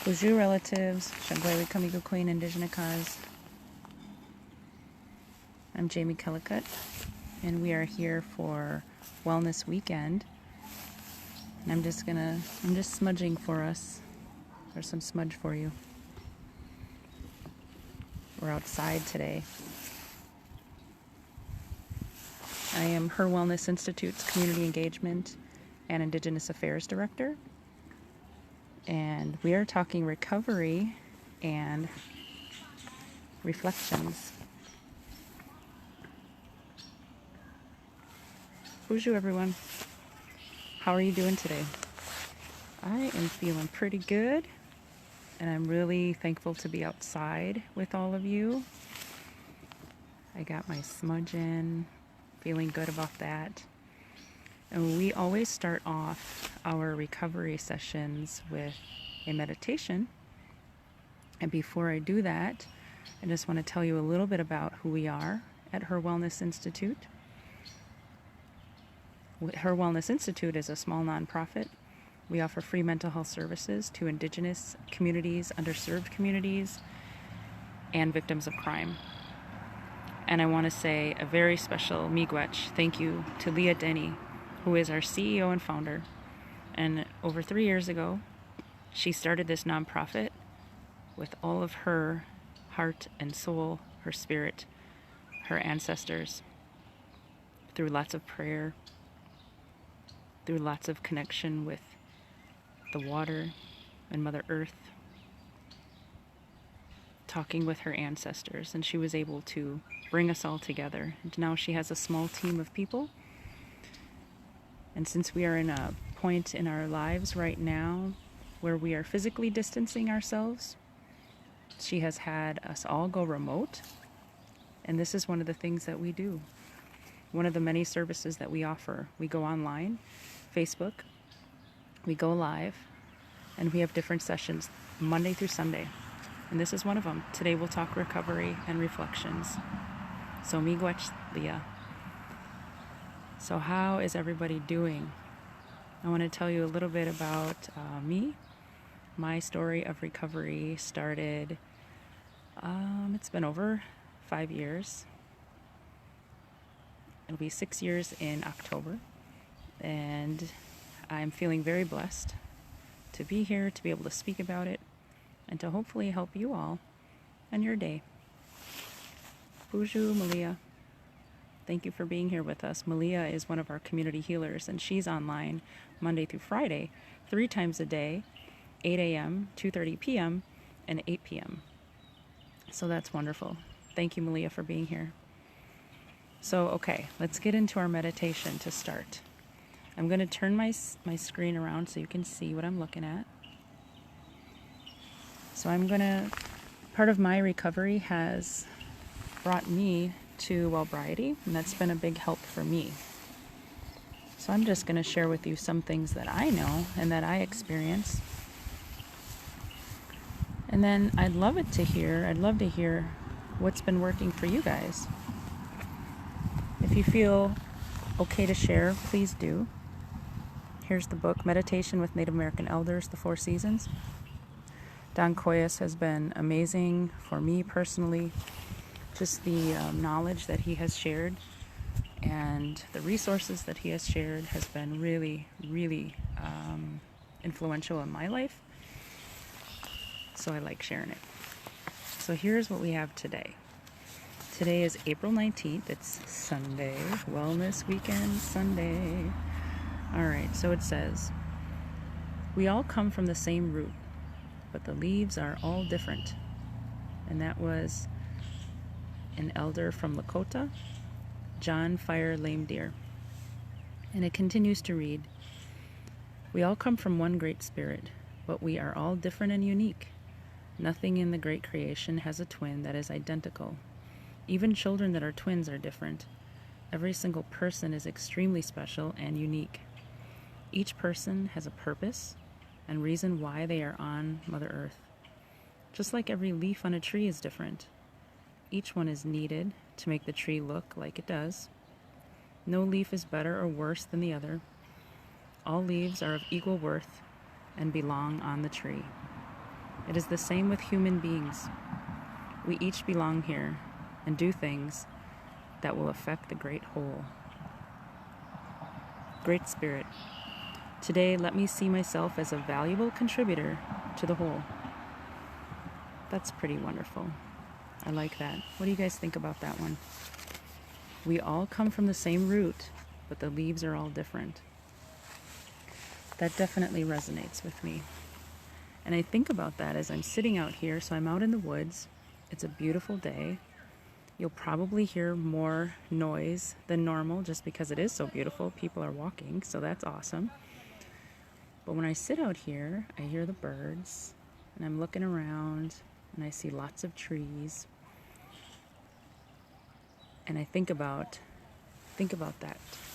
Bonjour relatives, Shangwai Kamigo Queen Indigenous. I'm Jamie Kellicut, and we are here for Wellness Weekend. And I'm just smudging for us. There's some smudge for you. We're outside today. I am HIR Wellness Institute's Community Engagement and Indigenous Affairs Director. And we are talking recovery and reflections. Bonjour everyone. How are you doing today? I am feeling pretty good, and I'm really thankful to be outside with all of you. I got my smudge in, feeling good about that. And we always start off our recovery sessions with a meditation. And before I do that, I just want to tell you a little bit about who we are at HIR Wellness Institute. HIR Wellness Institute is a small nonprofit. We offer free mental health services to Indigenous communities, underserved communities, and victims of crime. And I want to say a very special miigwech thank you to Leah Denny, who is our CEO and founder. And over 3 years ago, she started this nonprofit with all of her heart and soul, her spirit, her ancestors, through lots of prayer, through lots of connection with the water and Mother Earth, talking with her ancestors, and she was able to bring us all together. And now she has a small team of people. And since we are in a point in our lives right now where we are physically distancing ourselves, she has had us all go remote. And this is one of the things that we do. One of the many services that we offer. We go online, Facebook, we go live, and we have different sessions Monday through Sunday. And this is one of them. Today we'll talk recovery and reflections. So miigwech Leah. So how is everybody doing? I want to tell you a little bit about me. My story of recovery started, it's been over 5 years. It'll be 6 years in October. And I'm feeling very blessed to be here, to be able to speak about it, and to hopefully help you all on your day. Bonjour, Malia. Thank you for being here with us. Malia is one of our community healers, and she's online Monday through Friday, 3 times a day, 8 a.m., 2:30 p.m., and 8 p.m. So that's wonderful. Thank you, Malia, for being here. So, okay, let's get into our meditation to start. I'm going to turn my screen around so you can see what I'm looking at. So part of my recovery has brought me to Wellbriety, and that's been a big help for me. So I'm just going to share with you some things that I know and that I experience. And then I'd love to hear what's been working for you guys. If you feel okay to share, please do. Here's the book, Meditation with Native American Elders, The 4 Seasons. Don Koyas has been amazing for me personally. Just the knowledge that he has shared and the resources that he has shared has been really, really influential in my life. So I like sharing it. So here's what we have today. Today is April 19th. It's Sunday, Wellness Weekend Sunday. All right, so it says, we all come from the same root, but the leaves are all different. And that was an elder from Lakota, John Fire Lame Deer. And it continues to read, we all come from one great spirit, but we are all different and unique. Nothing in the great creation has a twin that is identical. Even children that are twins are different. Every single person is extremely special and unique. Each person has a purpose and reason why they are on Mother Earth. Just like every leaf on a tree is different. Each one is needed to make the tree look like it does. No leaf is better or worse than the other. All leaves are of equal worth and belong on the tree. It is the same with human beings. We each belong here and do things that will affect the great whole. Great Spirit, today let me see myself as a valuable contributor to the whole. That's pretty wonderful. I like that. What do you guys think about that one? We all come from the same root, but the leaves are all different. That definitely resonates with me. And I think about that as I'm sitting out here. So I'm out in the woods. It's a beautiful day. You'll probably hear more noise than normal just because it is so beautiful. People are walking, so that's awesome. But when I sit out here, I hear the birds, and I'm looking around, and I see lots of trees. And I think about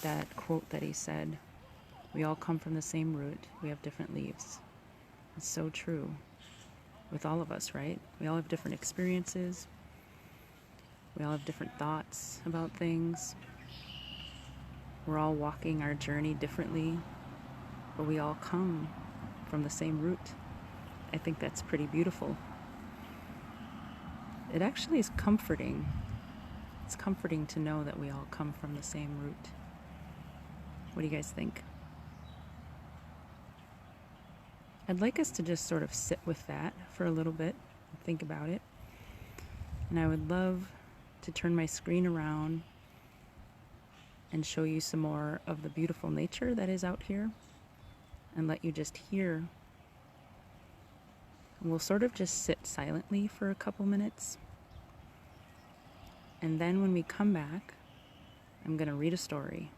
that quote that he said, we all come from the same root, we have different leaves. It's so true with all of us, right? We all have different experiences. We all have different thoughts about things. We're all walking our journey differently, but we all come from the same root. I think that's pretty beautiful. It actually is comforting. It's comforting to know that we all come from the same root. What do you guys think? I'd like us to just sort of sit with that for a little bit and think about it. And I would love to turn my screen around and show you some more of the beautiful nature that is out here and let you just hear. And we'll sort of just sit silently for a couple minutes. And then when we come back, I'm going to read a story.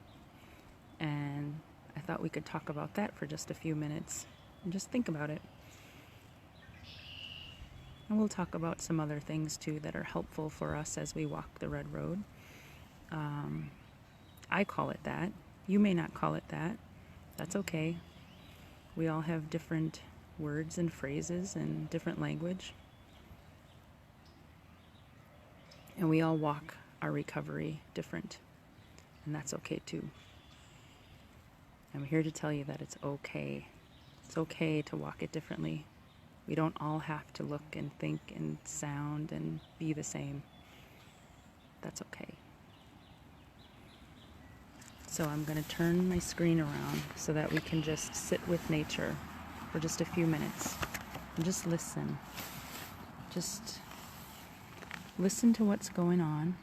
And I thought we could talk about that for just a few minutes and just think about it. And we'll talk about some other things too that are helpful for us as we walk the red road. I call it that. You may not call it that. That's okay. We all have different words and phrases and different language. And we all walk our recovery different. And that's okay too. I'm here to tell you that it's okay. It's okay to walk it differently. We don't all have to look and think and sound and be the same. That's okay. So I'm going to turn my screen around so that we can just sit with nature for just a few minutes and just listen. Just listen to what's going on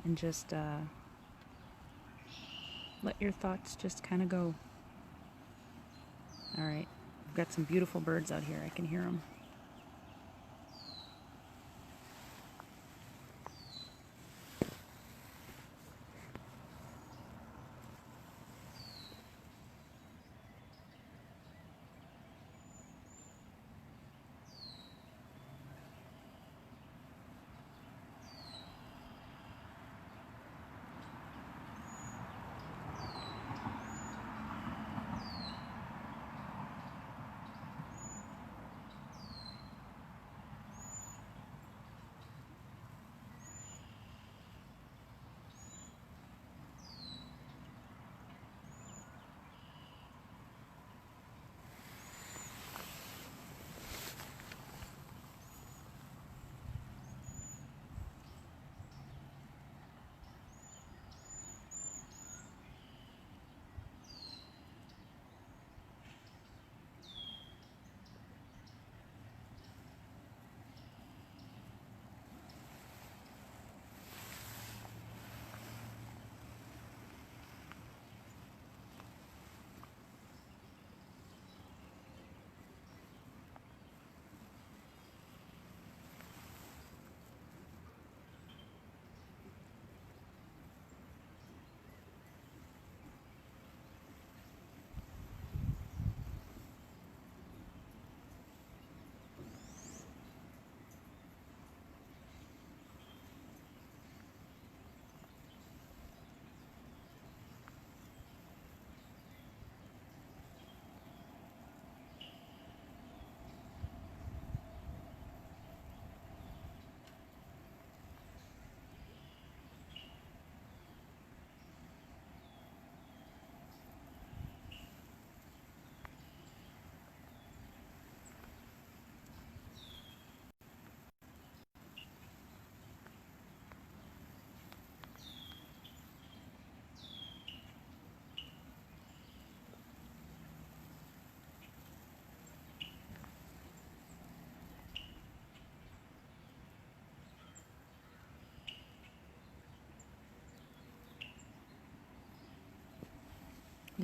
and just let your thoughts just kind of go. All right, I've got some beautiful birds out here. I can hear them.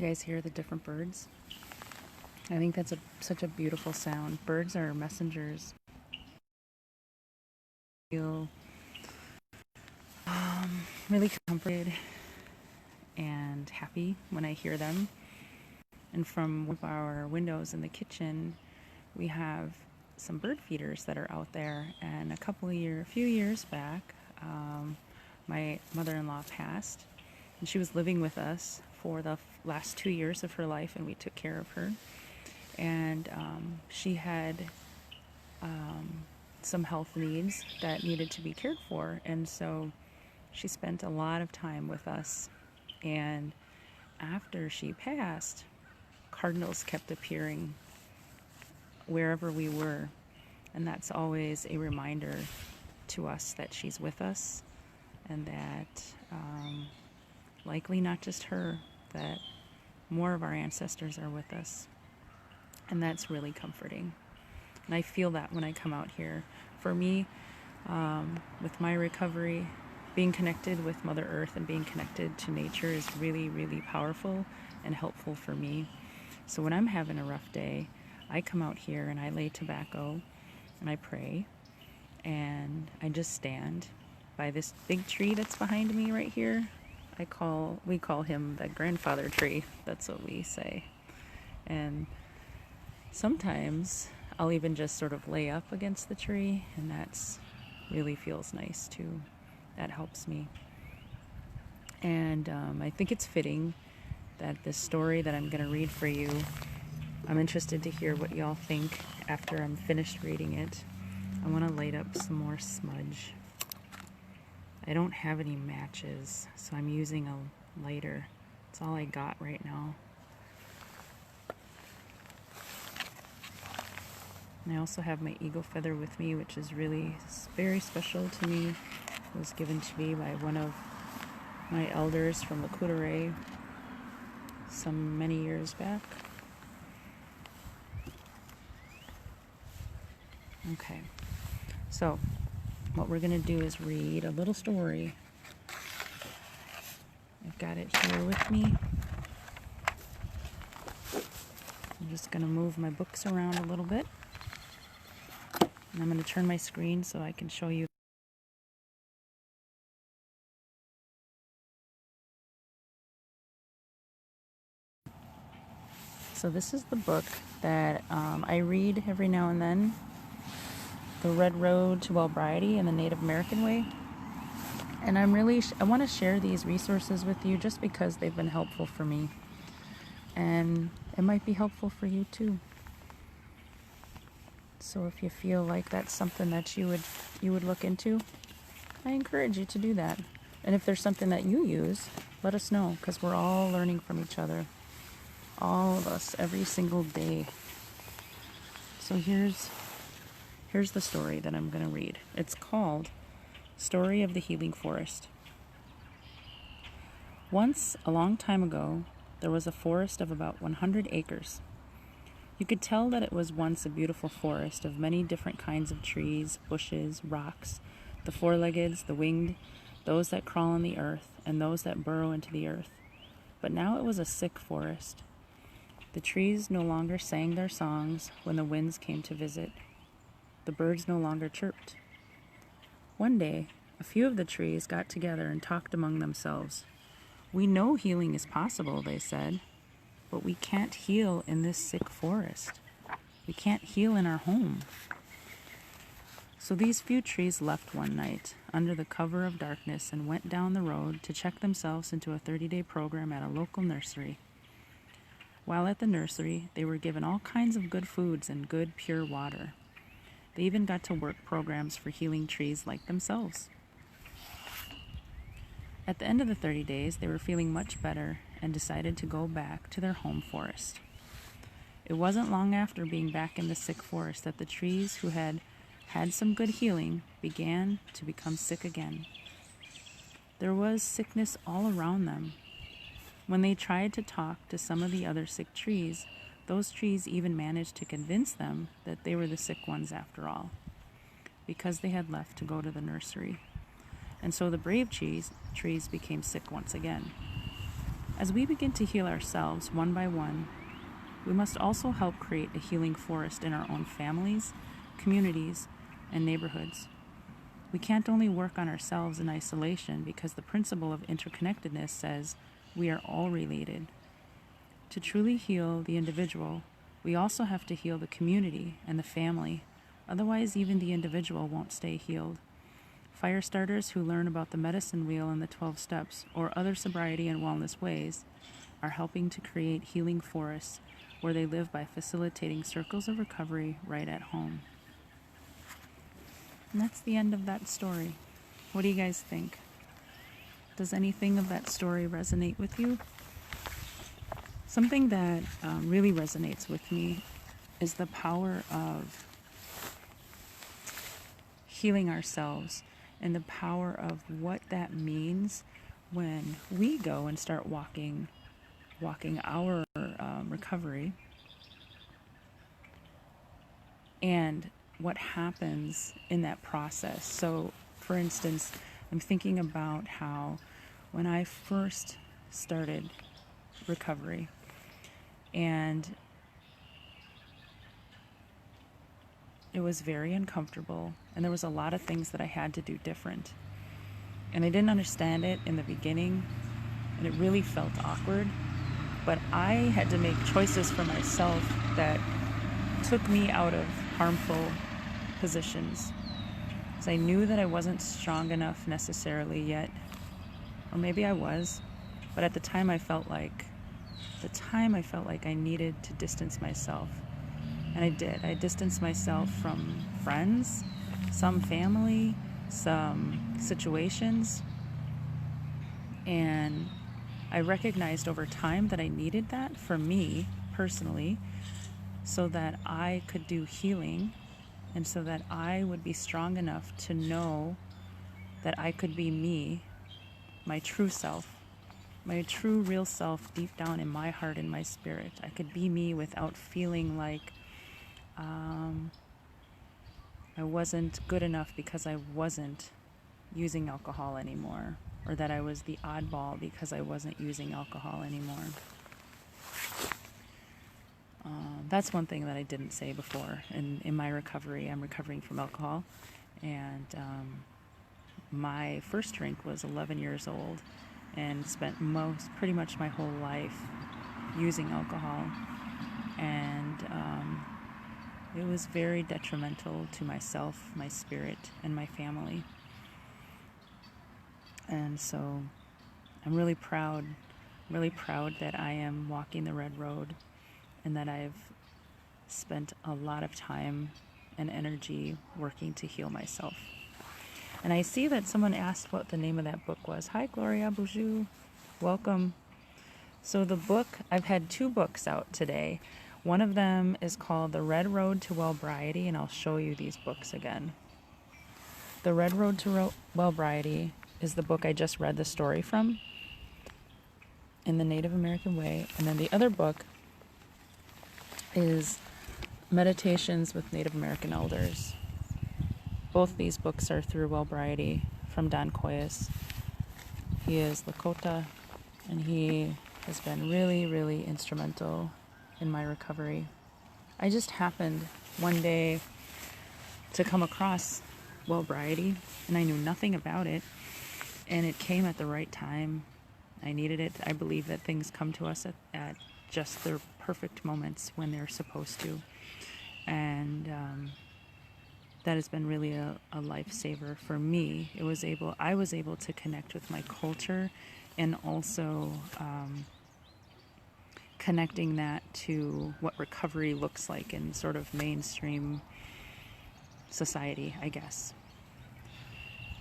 You guys hear the different birds? I think that's such a beautiful sound. Birds are messengers. I feel really comforted and happy when I hear them. And from one of our windows in the kitchen, we have some bird feeders that are out there. And a few years back, my mother-in-law passed, and she was living with us for the last 2 years of her life, and we took care of her. And she had some health needs that needed to be cared for, and so she spent a lot of time with us. And after she passed, cardinals kept appearing wherever we were, and that's always a reminder to us that she's with us, and that likely not just her, that more of our ancestors are with us. And that's really comforting. And I feel that when I come out here. For me, with my recovery, being connected with Mother Earth and being connected to nature is really, really powerful and helpful for me. So when I'm having a rough day, I come out here and I lay tobacco and I pray, and I just stand by this big tree that's behind me right here. We call him the grandfather tree. That's what we say. And sometimes I'll even just sort of lay up against the tree, and that's really feels nice too. That helps me. And I think it's fitting that this story that I'm going to read for you, I'm interested to hear what y'all think after I'm finished reading it. I want to light up some more smudge. I don't have any matches, so I'm using a lighter. That's all I got right now. And I also have my eagle feather with me, which is really very special to me. It was given to me by one of my elders from the Kudare many years back. Okay, so what we're going to do is read a little story. I've got it here with me. I'm just going to move my books around a little bit. And I'm going to turn my screen so I can show you. So this is the book that I read every now and then. The Red Road to Wellbriety and the Native American Way. And I want to share these resources with you just because they've been helpful for me. And it might be helpful for you too. So if you feel like that's something that you would look into, I encourage you to do that. And if there's something that you use, let us know, because we're all learning from each other. All of us, every single day. So here's the story that I'm going to read. It's called Story of the Healing Forest. Once, a long time ago, there was a forest of about 100 acres. You could tell that it was once a beautiful forest of many different kinds of trees, bushes, rocks, the four-leggeds, the winged, those that crawl on the earth, and those that burrow into the earth. But now it was a sick forest. The trees no longer sang their songs when the winds came to visit. The birds no longer chirped. One day, a few of the trees got together and talked among themselves. "We know healing is possible," they said, "but we can't heal in this sick forest. We can't heal in our home." So these few trees left one night under the cover of darkness and went down the road to check themselves into a 30-day program at a local nursery. While at the nursery, they were given all kinds of good foods and good, pure water. They even got to work programs for healing trees like themselves. At the end of the 30 days, they were feeling much better and decided to go back to their home forest. It wasn't long after being back in the sick forest that the trees who had had some good healing began to become sick again. There was sickness all around them. When they tried to talk to some of the other sick trees, those trees even managed to convince them that they were the sick ones after all, because they had left to go to the nursery. And so the brave trees became sick once again. As we begin to heal ourselves one by one, we must also help create a healing forest in our own families, communities, and neighborhoods. We can't only work on ourselves in isolation because the principle of interconnectedness says we are all related. To truly heal the individual, we also have to heal the community and the family. Otherwise, even the individual won't stay healed. Fire starters who learn about the medicine wheel and the 12 steps or other sobriety and wellness ways are helping to create healing forests where they live by facilitating circles of recovery right at home. And that's the end of that story. What do you guys think? Does anything of that story resonate with you? Something that really resonates with me is the power of healing ourselves and the power of what that means when we go and start walking our recovery, and what happens in that process. So, for instance, I'm thinking about how when I first started recovery, and it was very uncomfortable, and there was a lot of things that I had to do different. And I didn't understand it in the beginning, and it really felt awkward. But I had to make choices for myself that took me out of harmful positions. Because I knew that I wasn't strong enough necessarily yet. Or maybe I was. But at the time I felt like I needed to distance myself. And I did. I distanced myself from friends, some family, some situations. And I recognized over time that I needed that for me personally, so that I could do healing and so that I would be strong enough to know that I could be me, my true self, my true real self deep down in my heart and my spirit. I could be me without feeling like I wasn't good enough because I wasn't using alcohol anymore, or that I was the oddball because I wasn't using alcohol anymore. That's one thing that I didn't say before. In my recovery, I'm recovering from alcohol, and my first drink was 11 years old, and spent pretty much my whole life using alcohol, and it was very detrimental to myself, my spirit, and my family. And so I'm really proud that I am walking the red road, and that I've spent a lot of time and energy working to heal myself. And I see that someone asked what the name of that book was. Hi, Gloria, bonjour, welcome. So the book, I've had 2 books out today. One of them is called The Red Road to Wellbriety, and I'll show you these books again. The Red Road to Wellbriety is the book I just read the story from, in the Native American way. And then the other book is Meditations with Native American Elders. Both these books are through Wellbriety from Don Coyes. He is Lakota, and he has been really, really instrumental in my recovery. I just happened one day to come across Wellbriety, and I knew nothing about it, and it came at the right time. I needed it. I believe that things come to us at just the perfect moments when they're supposed to, and that has been really a lifesaver for me. I was able to connect with my culture, and also connecting that to what recovery looks like in sort of mainstream society, I guess.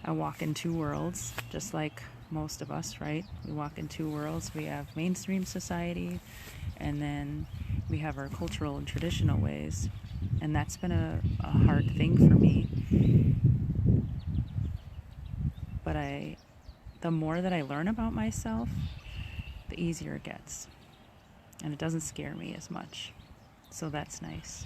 I walk in 2 worlds, just like most of us, right? We walk in 2 worlds. We have mainstream society, and then we have our cultural and traditional ways. And that's been a hard thing for me. But the more that I learn about myself, the easier it gets. And it doesn't scare me as much. So that's nice.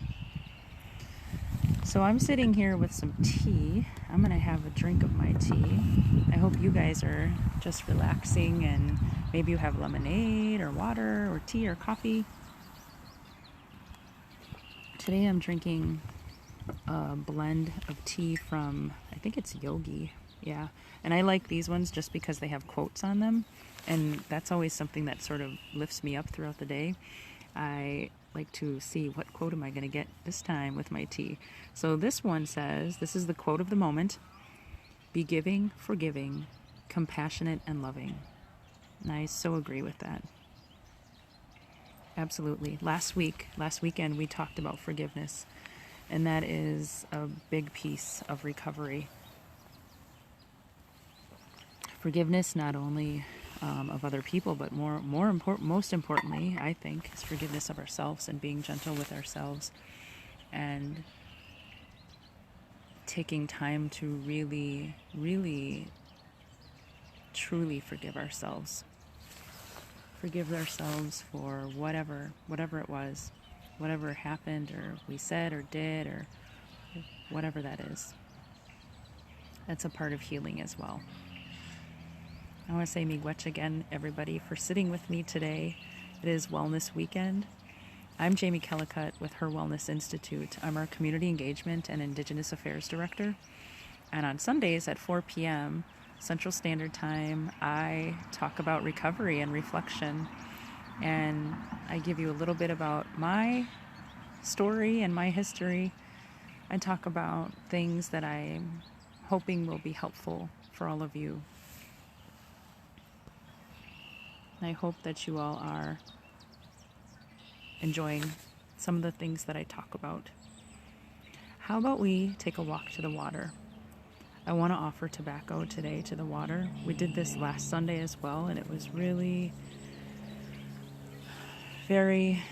So I'm sitting here with some tea. I'm gonna have a drink of my tea. I hope you guys are just relaxing, and maybe you have lemonade or water or tea or coffee. Today I'm drinking a blend of tea from, I think it's Yogi. Yeah, and I like these ones just because they have quotes on them, and that's always something that sort of lifts me up throughout the day. I like to see what quote am I going to get this time with my tea. So this one says, this is the quote of the moment: be giving, forgiving, compassionate, and loving. And I so agree with that. Absolutely. Last weekend, we talked about forgiveness, and that is a big piece of recovery. Forgiveness not only of other people, but most importantly, I think, is forgiveness of ourselves, and being gentle with ourselves, and taking time to really, really, truly forgive ourselves. Forgive ourselves for whatever it was, whatever happened, or we said or did, or whatever that is. That's a part of healing as well. I want to say miigwech again, everybody, for sitting with me today. It is Wellness Weekend. I'm Jamie Kellicutt with HIR Wellness Institute. I'm our Community Engagement and Indigenous Affairs Director. And on Sundays at 4 p.m. Central Standard Time, I talk about recovery and reflection. And I give you a little bit about my story and my history. I talk about things that I'm hoping will be helpful for all of you. I hope that you all are enjoying some of the things that I talk about. How about we take a walk to the water? I want to offer tobacco today to the water. We did this last Sunday as well, and it was really very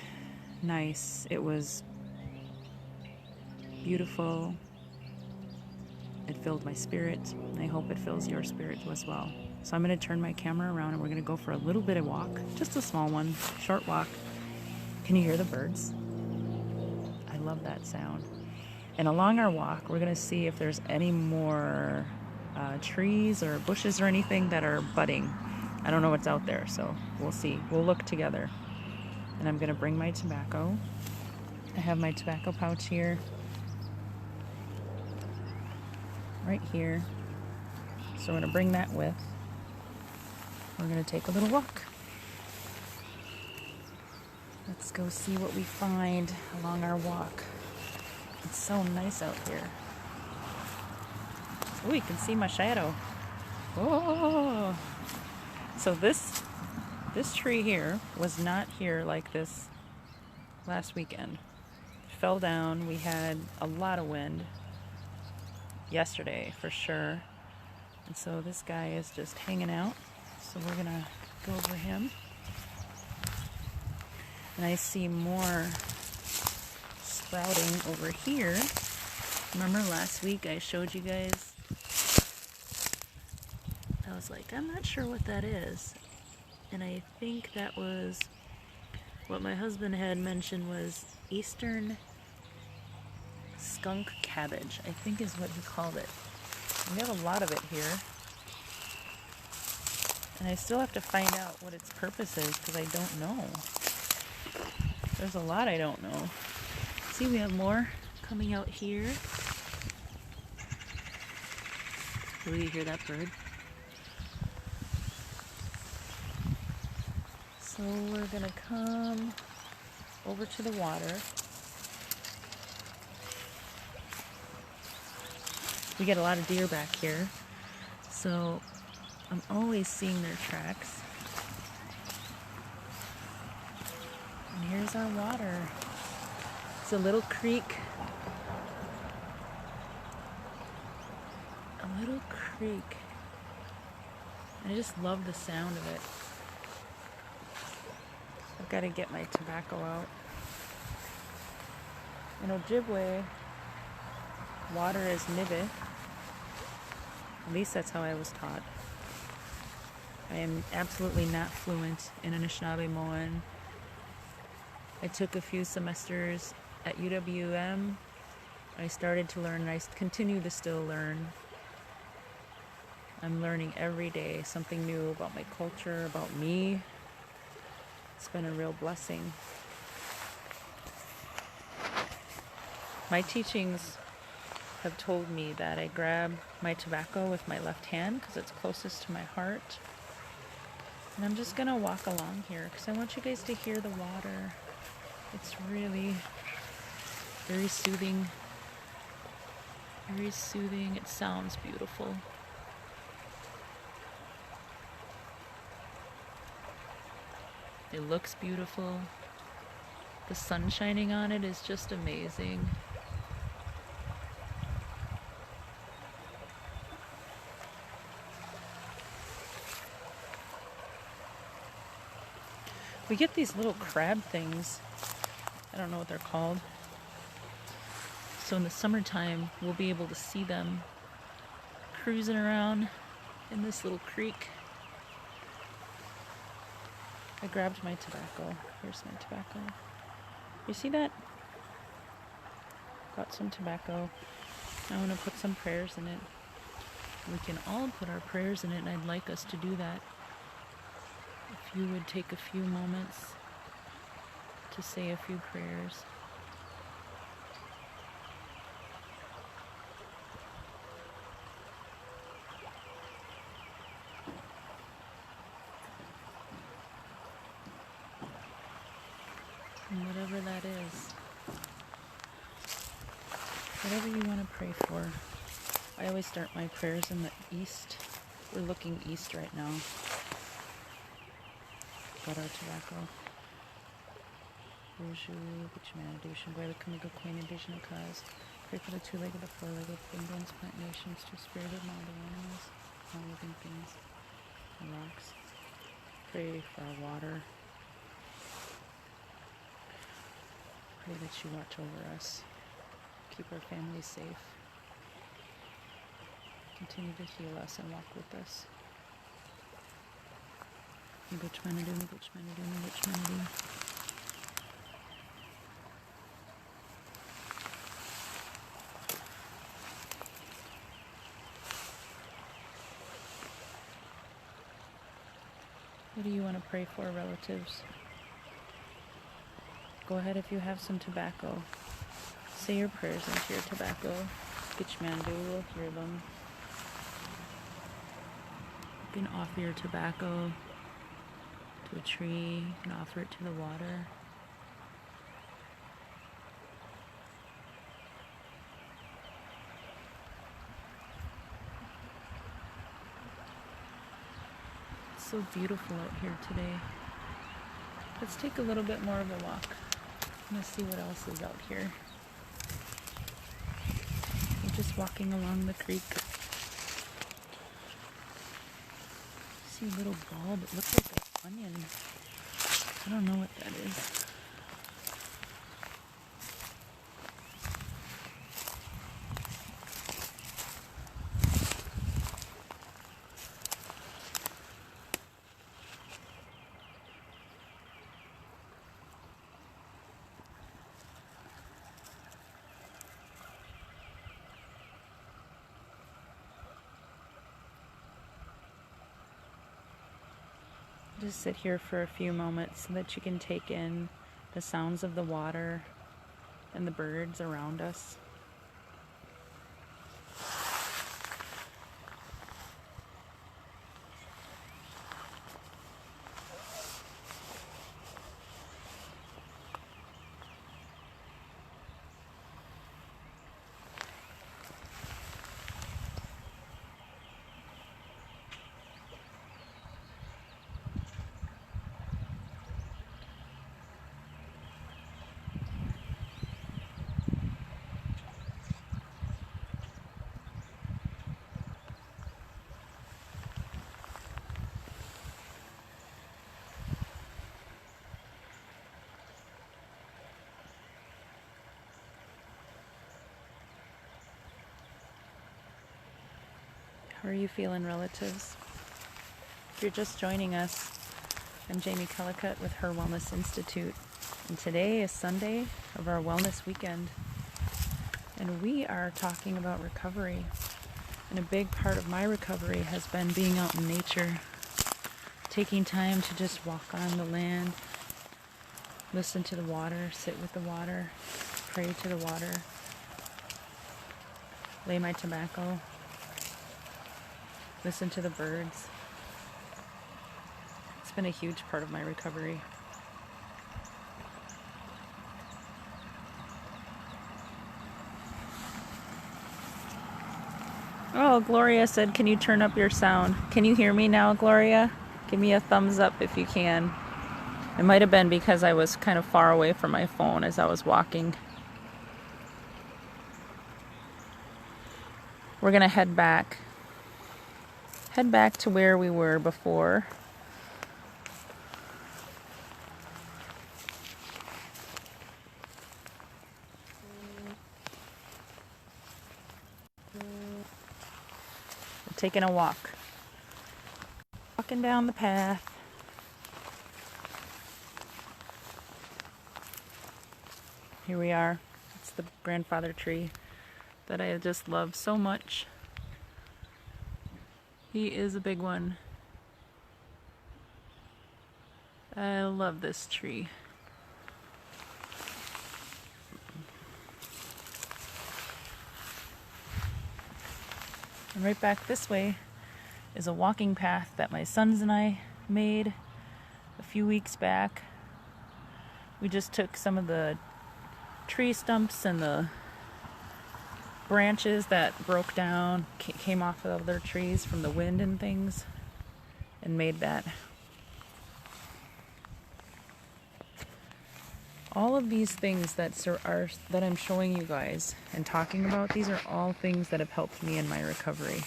nice. It was beautiful. It filled my spirit, and I hope it fills your spirit as well. So I'm going to turn my camera around, and we're going to go for a little bit of walk, just a small one, short walk. Can you hear the birds? I love that sound. And along our walk, we're going to see if there's any more trees or bushes or anything that are budding. I don't know what's out there, so we'll see. We'll look together. And I'm going to bring my tobacco. I have my tobacco pouch here. Right here. So I'm going to bring that with. We're going to take a little walk. Let's go see what we find along our walk. It's so nice out here. Oh, you can see my shadow. Oh! So this tree here was not here like this last weekend. It fell down. We had a lot of wind yesterday for sure. And so this guy is just hanging out. So we're gonna go over him. And I see more sprouting over here. Remember last week I showed you guys? I was like, I'm not sure what that is. And I think that was what my husband had mentioned was Eastern skunk cabbage, I think is what he called it. We have a lot of it here. And I still have to find out what its purpose is because I don't know. There's a lot I don't know. See, we have more coming out here. Do you hear that bird? So we're gonna come over to the water. We get a lot of deer back here, so I'm always seeing their tracks. And here's our water. It's a little creek. A little creek. I just love the sound of it. I've got to get my tobacco out. In Ojibwe, water is nibe. At least that's how I was taught. I am absolutely not fluent in Anishinaabe-Moan. I took a few semesters at UWM I started to learn, and I continue to still learn. I'm learning every day something new about my culture, about me. It's been a real blessing. My teachings have told me that I grab my tobacco with my left hand because it's closest to my heart. And I'm just going to walk along here because I want you guys to hear the water. It's really very soothing. Very soothing. It sounds beautiful. It looks beautiful. The sun shining on it is just amazing. We get these little crab things. I don't know what they're called. So in the summertime, we'll be able to see them cruising around in this little creek. I grabbed my tobacco. Here's my tobacco. You see that? Got some tobacco. I want to put some prayers in it. We can all put our prayers in it, and I'd like us to do that. If you would take a few moments to say a few prayers. And whatever that is, whatever you want to pray for. I always start my prayers in the east. We're looking east right now. Got our tobacco. Pray for the two-legged, the four-legged, penguins, plant nations, two-spirited, mountain animals, all living things, and rocks. Pray for our water. Pray that you watch over us. Keep our families safe. Continue to heal us and walk with us. What do you want to pray for, relatives? Go ahead if you have some tobacco. Say your prayers into your tobacco. Gitchmandu will hear them. You can offer your tobacco to a tree. You can offer it to the water. It's so beautiful out here today. Let's take a little bit more of a walk. I'm going to see what else is out here. We're just walking along the creek. See a little bulb. It looks like an onion. I don't know what that is. Just sit here for a few moments so that you can take in the sounds of the water and the birds around us. How are you feeling, relatives? If you're just joining us, I'm Jamie Kellicutt with HIR Wellness Institute, and today is Sunday of our wellness weekend. and we are talking about recovery. And a big part of my recovery has been being out in nature, taking time to just walk on the land, listen to the water, sit with the water, pray to the water, lay my tobacco, listen to the birds. It's been a huge part of my recovery. Oh, Gloria said, can you turn up your sound? Can you hear me now, Gloria? Give me a thumbs up if you can. It might have been because I was kind of far away from my phone as I was walking. We're gonna head back to where we were before. We're taking a walk. Walking down the path. Here we are. It's the grandfather tree that I just love so much. He is a big one. I love this tree. And right back this way is a walking path that my sons and I made a few weeks back. We just took some of the tree stumps and the branches that broke down, came off of other trees from the wind and things, and made that. All of these things that I'm showing you guys and talking about, these are all things that have helped me in my recovery.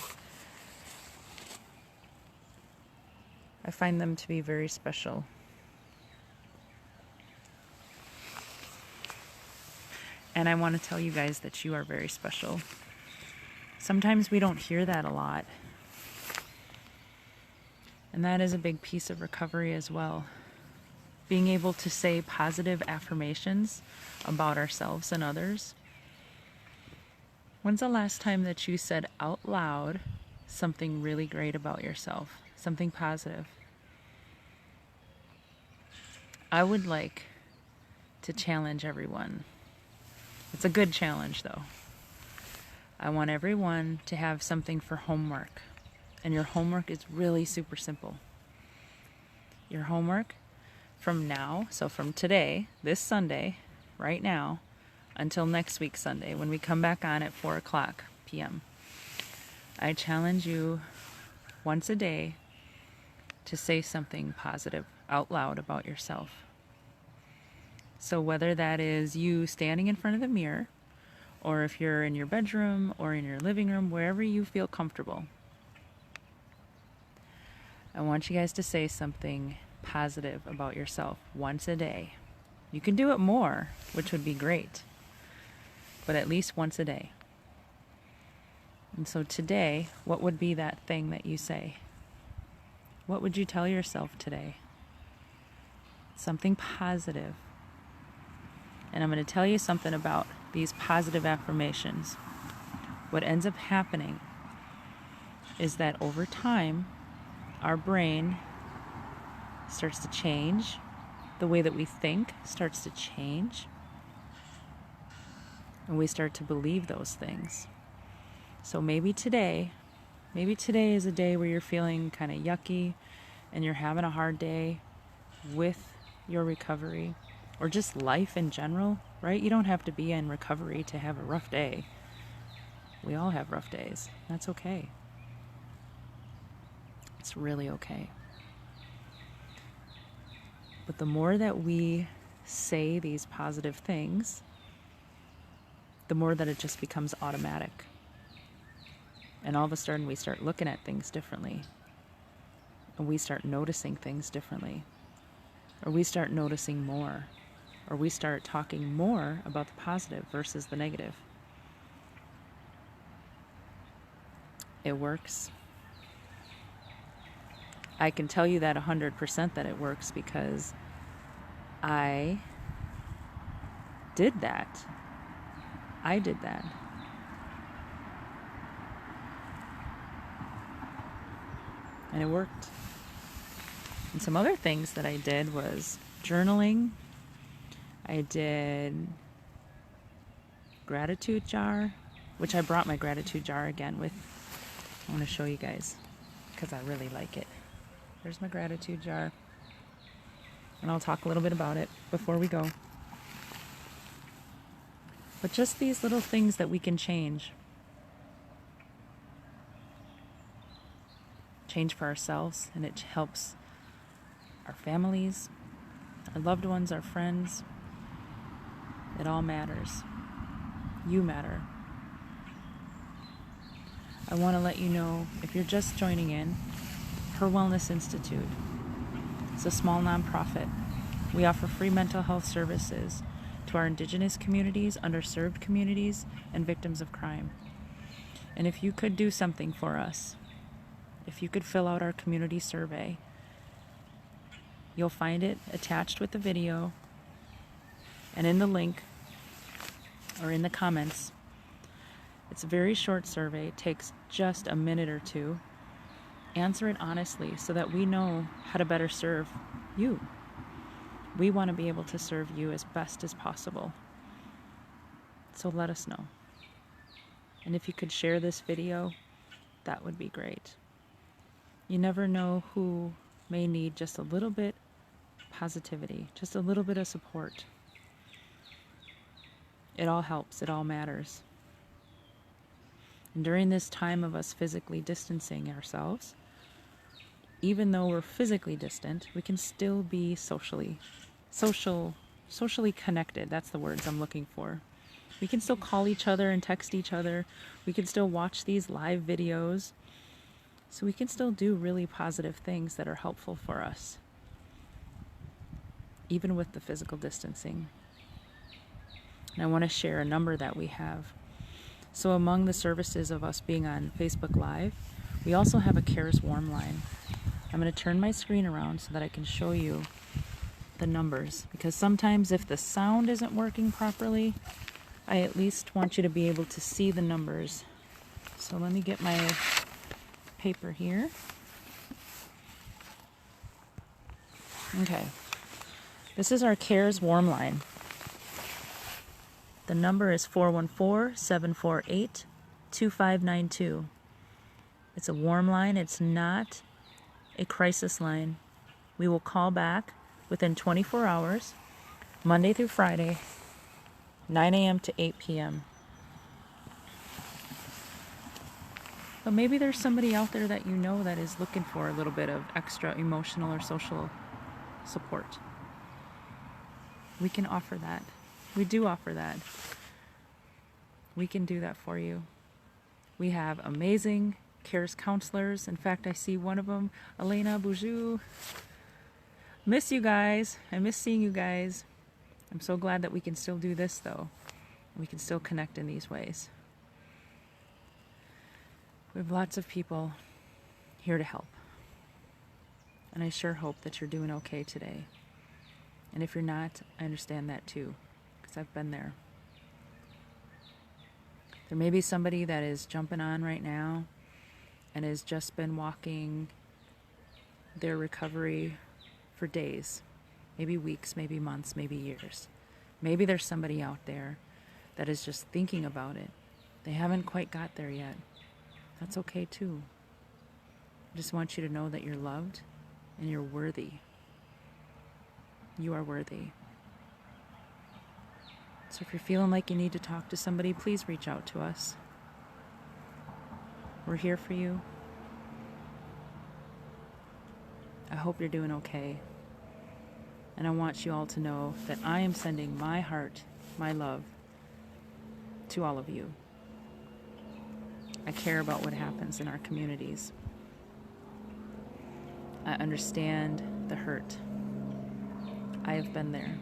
I find them to be very special. And I want to tell you guys that you are very special. Sometimes we don't hear that a lot. And that is a big piece of recovery as well. Being able to say positive affirmations about ourselves and others. When's the last time that you said out loud something really great about yourself? Something positive? I would like to challenge everyone. It's a good challenge, though. I want everyone to have something for homework. And your homework is really super simple. Your homework from now, so from today, this Sunday, right now, until next week Sunday, when we come back on at 4 o'clock p.m. I challenge you once a day to say something positive out loud about yourself. So whether that is you standing in front of the mirror, or if you're in your bedroom or in your living room, wherever you feel comfortable, I want you guys to say something positive about yourself once a day. You can do it more, which would be great, but at least once a day. And so today, what would be that thing that you say? What would you tell yourself today? Something positive. And I'm going to tell you something about these positive affirmations. What ends up happening is that over time, our brain starts to change. The way that we think starts to change. And we start to believe those things. So maybe today is a day where you're feeling kind of yucky and you're having a hard day with your recovery. Or just life in general, right? You don't have to be in recovery to have a rough day. We all have rough days. That's okay. It's really okay. But the more that we say these positive things, the more that it just becomes automatic. And all of a sudden we start looking at things differently. And we start noticing things differently. Or we start noticing more. Or we start talking more about the positive versus the negative. It works. I can tell you that 100% that it works because I did that. and it worked. And some other things that I did was journaling. I did gratitude jar, which I brought my gratitude jar again with. I want to show you guys because I really like it. There's my gratitude jar. And I'll talk a little bit about it before we go. But just these little things that we can change. Change for ourselves, and it helps our families, our loved ones, our friends. It all matters. You matter. I want to let you know, if you're just joining in, HIR Wellness Institute. It's a small nonprofit. We offer free mental health services to our Indigenous communities, underserved communities, and victims of crime. And if you could do something for us, if you could fill out our community survey, you'll find it attached with the video and in the link or in the comments. It's a very short survey. It takes just a minute or two. Answer it honestly so that we know how to better serve you. We want to be able to serve you as best as possible. So let us know. And if you could share this video, that would be great. You never know who may need just a little bit positivity, just a little bit of support. It all helps. It all matters. And during this time of us physically distancing ourselves, even though we're physically distant, we can still be socially connected. That's the words I'm looking for. We can still call each other and text each other. We can still watch these live videos. So we can still do really positive things that are helpful for us, even with the physical distancing. And I want to share a number that we have. So among the services of us being on Facebook Live, we also have a CARES warm line. I'm going to turn my screen around so that I can show you the numbers, because sometimes if the sound isn't working properly, I at least want you to be able to see the numbers. So let me get my paper here. Okay, this is our CARES warm line. The number is 414-748-2592. It's a warm line. It's not a crisis line. We will call back within 24 hours, Monday through Friday, 9 a.m. to 8 p.m. But maybe there's somebody out there that you know that is looking for a little bit of extra emotional or social support. We can offer that. We do offer that. We can do that for you. We have amazing CARES counselors. In fact, I see one of them, Elena Boujou. Miss you guys. I miss seeing you guys. I'm so glad that we can still do this, though. We can still connect in these ways. We have lots of people here to help. And I sure hope that you're doing okay today. And if you're not, I understand that too, because I've been there. There may be somebody that is jumping on right now and has just been walking their recovery for days, maybe weeks, maybe months, maybe years. Maybe there's somebody out there that is just thinking about it. They haven't quite got there yet. That's okay too. I just want you to know that you're loved and you're worthy. You are worthy. So if you're feeling like you need to talk to somebody, please reach out to us. We're here for you. I hope you're doing okay. And I want you all to know that I am sending my heart, my love, to all of you. I care about what happens in our communities. I understand the hurt. I have been there.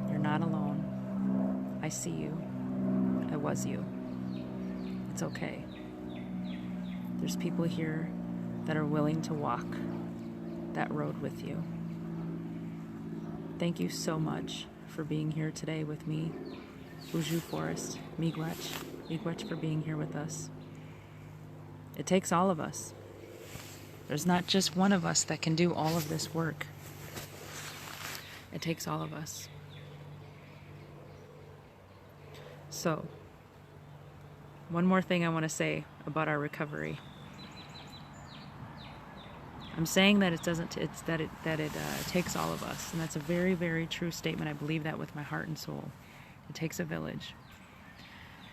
You're not alone. I see you. I was you. It's okay. There's people here that are willing to walk that road with you. Thank you so much for being here today with me, Boujou Forest, Miigwech for being here with us. It takes all of us. There's not just one of us that can do all of this work. It takes all of us. So, one more thing I want to say about our recovery. I'm saying that it takes all of us, and that's a very, very true statement. I believe that with my heart and soul. It takes a village.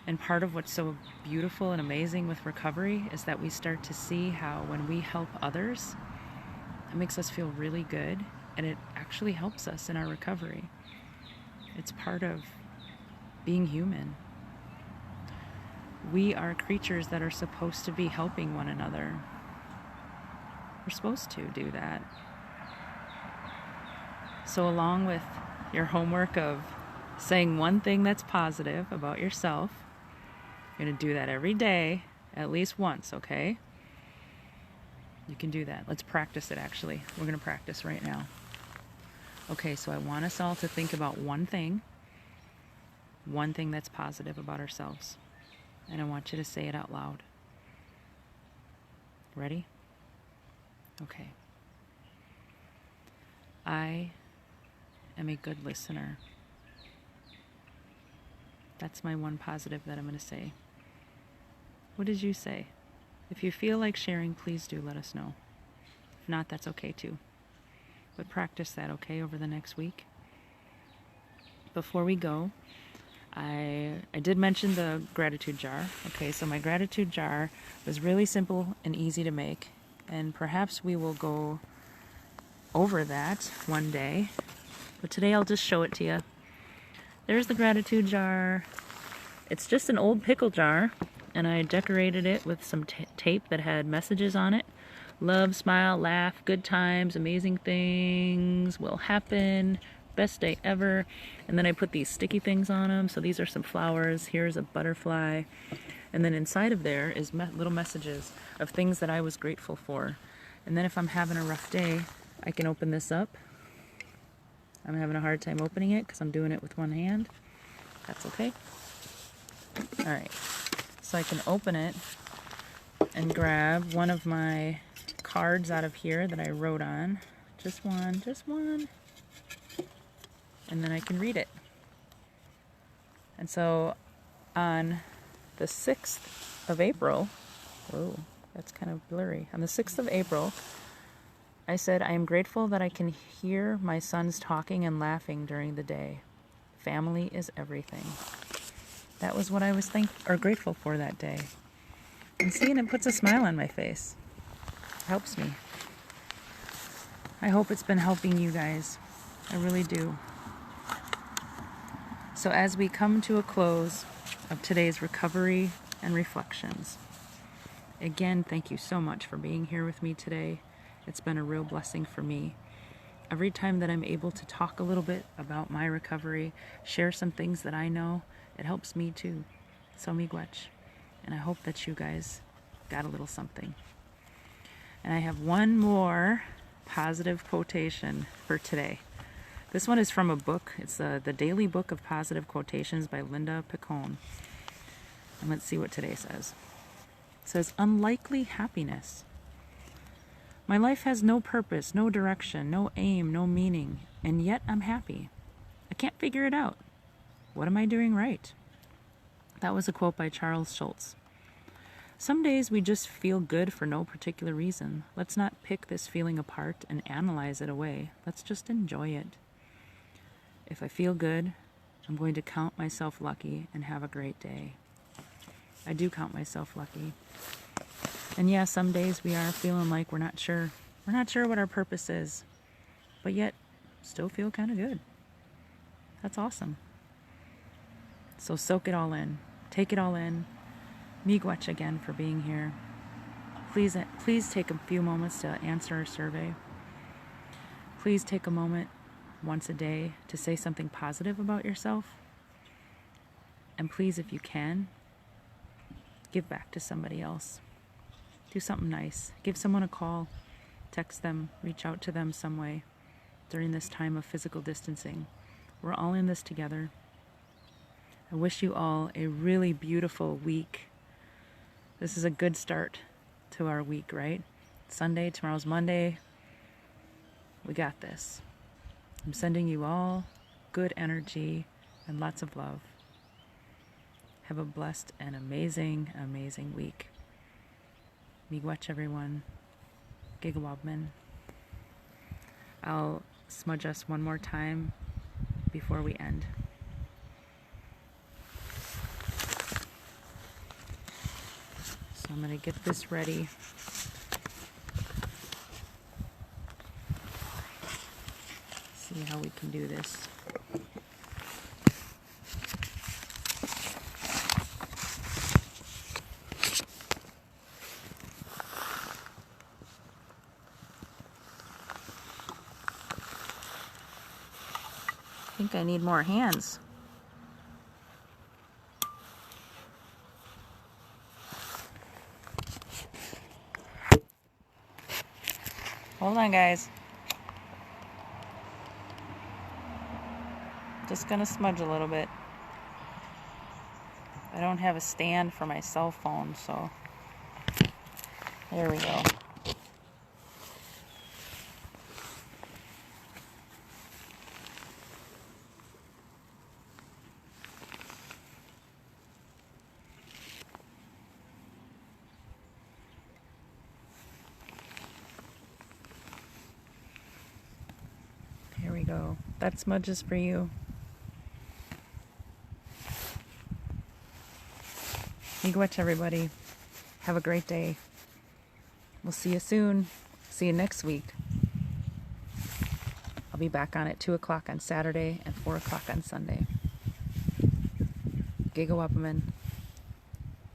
And part of what's so beautiful and amazing with recovery is that we start to see how when we help others, it makes us feel really good, and it actually helps us in our recovery. It's part of being human. We are creatures that are supposed to be helping one another. We're supposed to do that. So along with your homework of saying one thing that's positive about yourself, you're going to do that every day, at least once, okay? You can do that. Let's practice it, actually. We're going to practice right now. Okay, so I want us all to think about one thing that's positive about ourselves. And I want you to say it out loud. Ready? Okay. I am a good listener. That's my one positive that I'm going to say. What did you say? If you feel like sharing, please do let us know. If not, that's okay too. But practice that, okay, over the next week. Before we go, I did mention the gratitude jar. Okay, so my gratitude jar was really simple and easy to make. And perhaps we will go over that one day. But today I'll just show it to you. There's the gratitude jar. It's just an old pickle jar, and I decorated it with some tape that had messages on it. Love, smile, laugh, good times, amazing things will happen, best day ever. And then I put these sticky things on them. So these are some flowers. Here's a butterfly. And then inside of there is little messages of things that I was grateful for. And then if I'm having a rough day, I can open this up. I'm having a hard time opening it because I'm doing it with one hand. That's okay. All right. So I can open it and grab one of my cards out of here that I wrote on. Just one. And then I can read it. And so on the 6th of April, whoa, that's kind of blurry. On the 6th of April, I said, I am grateful that I can hear my sons talking and laughing during the day. Family is everything. That was what I was grateful for that day. And seeing it puts a smile on my face. It helps me. I hope it's been helping you guys. I really do. So as we come to a close of today's recovery and reflections, again, thank you so much for being here with me today. It's been a real blessing for me. Every time that I'm able to talk a little bit about my recovery, share some things that I know, it helps me too. So miigwech. And I hope that you guys got a little something. And I have one more positive quotation for today. This one is from a book. It's the Daily Book of Positive Quotations by Linda Picone. And let's see what today says. It says, unlikely happiness. My life has no purpose, no direction, no aim, no meaning, and yet I'm happy. I can't figure it out. What am I doing right? That was a quote by Charles Schulz. Some days we just feel good for no particular reason. Let's not pick this feeling apart and analyze it away. Let's just enjoy it. If I feel good, I'm going to count myself lucky and have a great day. I do count myself lucky. And yeah, some days we are feeling like we're not sure. We're not sure what our purpose is, but yet still feel kind of good. That's awesome. So soak it all in. Take it all in. Miigwech again for being here. Please take a few moments to answer our survey. Please take a moment once a day to say something positive about yourself. And please, if you can, give back to somebody else. Do something nice. Give someone a call. Text them. Reach out to them some way during this time of physical distancing. We're all in this together. I wish you all a really beautiful week. This is a good start to our week, right? Sunday, tomorrow's Monday. We got this. I'm sending you all good energy and lots of love. Have a blessed and amazing, amazing week. Miigwech, everyone. Gigawabman. I'll smudge us one more time before we end. So I'm going to get this ready. See how we can do this. I think I need more hands. Hold on, guys. Just gonna smudge a little bit. I don't have a stand for my cell phone, so there we go. There we go. That smudge is for you. Miigwech, everybody. Have a great day. We'll see you soon. See you next week. I'll be back on at 2 o'clock on Saturday and 4 o'clock on Sunday. Gigawapaman.